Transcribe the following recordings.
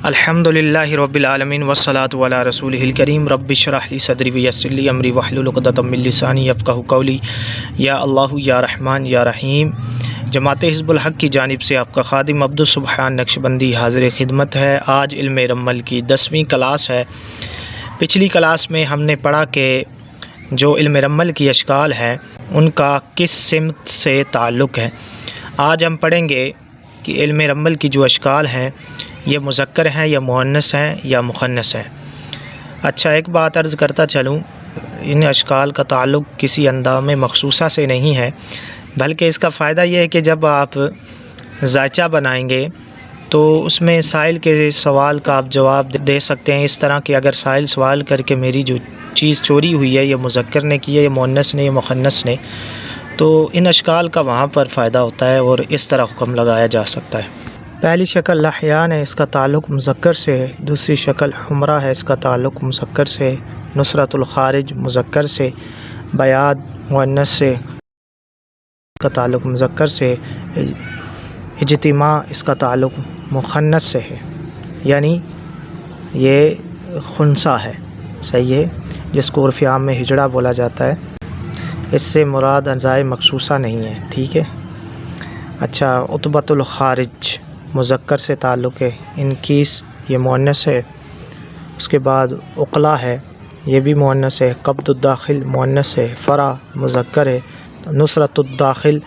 الحمدللہ رب العالمین والصلاة علی رسولہ الکریم رب اشرح لی صدری ویسر لی امری واحلل عقدۃ من لسانی یفقہوا قولی۔ یا اللہ یا رحمان یا رحیم۔ جماعت حزب الحق کی جانب سے آپ کا خادم عبدالسبحان نقشبندی حاضر خدمت ہے۔ آج علم رمل کی 10ویں کلاس ہے۔ پچھلی کلاس میں ہم نے پڑھا کہ جو علم رمل کی اشکال ہیں ان کا کس سمت سے تعلق ہے۔ آج ہم پڑھیں گے کہ علم رمل کی جو اشکال ہیں یہ مذکر ہیں یا مؤنث ہیں یا مخنث ہیں۔ اچھا، ایک بات عرض کرتا چلوں، ان اشکال کا تعلق کسی اندام مخصوصہ سے نہیں ہے، بلکہ اس کا فائدہ یہ ہے کہ جب آپ ذائچہ بنائیں گے تو اس میں سائل کے سوال کا آپ جواب دے سکتے ہیں، اس طرح کہ اگر سائل سوال کر کے میری جو چیز چوری ہوئی ہے یہ مذکر نے کی ہے یا مؤنث نے یا مخنث نے، تو ان اشکال کا وہاں پر فائدہ ہوتا ہے اور اس طرح حکم لگایا جا سکتا ہے۔ پہلی شکل لحیان ہے، اس کا تعلق مذکر سے ہے۔ دوسری شکل حمرہ ہے، اس کا تعلق مذکر سے ہے۔ نصرت الخارج مذکر سے۔ بیاد مؤنث سے، اس کا تعلق مذکر سے۔ اجتماع اس کا تعلق مخنث سے ہے، یعنی یہ خنثی ہے، صحیح ہے، جس کو عرف عام میں ہجڑا بولا جاتا ہے۔ اس سے مراد اعضاء مخصوصہ نہیں ہے، ٹھیک ہے۔ اچھا، عتبۃ الخارج مذکر سے تعلق ہے۔ انکیس یہ مؤنث ہے۔ اس کے بعد عقلا ہے، یہ بھی مؤنث ہے۔ قبض الداخل مؤنث ہے۔ فرع مذکر ہے۔ نصرت الداخل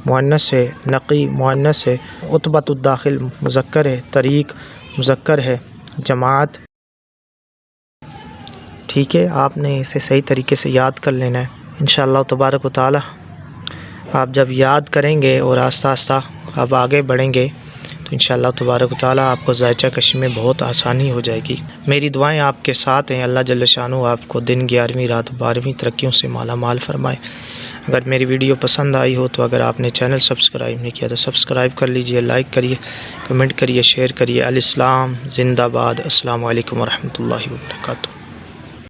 مؤنث ہے۔ نقی مؤنث ہے۔ عتبۃ الداخل مذکر ہے۔ طریق مذکر ہے۔ جماعت، ٹھیک ہے، آپ نے اسے صحیح طریقے سے یاد کر لینا ہے انشاءاللہ تبارک و تعالی۔ آپ جب یاد کریں گے اور آہستہ آہستہ آپ آگے بڑھیں گے تو انشاءاللہ تبارک و تعالی آپ کو ذائچہ کشی میں بہت آسانی ہو جائے گی۔ میری دعائیں آپ کے ساتھ ہیں۔ اللہ جل شانہ آپ کو دن 11ویں رات 12ویں ترقیوں سے مالا مال فرمائے۔ اگر میری ویڈیو پسند آئی ہو تو اگر آپ نے چینل سبسکرائب نہیں کیا تو سبسکرائب کر لیجئے، لائک کریے، کمنٹ کریے، شیئر کریے۔ الاسلام زندہ باد۔ السلام علیکم ورحمۃ اللہ وبرکاتہ۔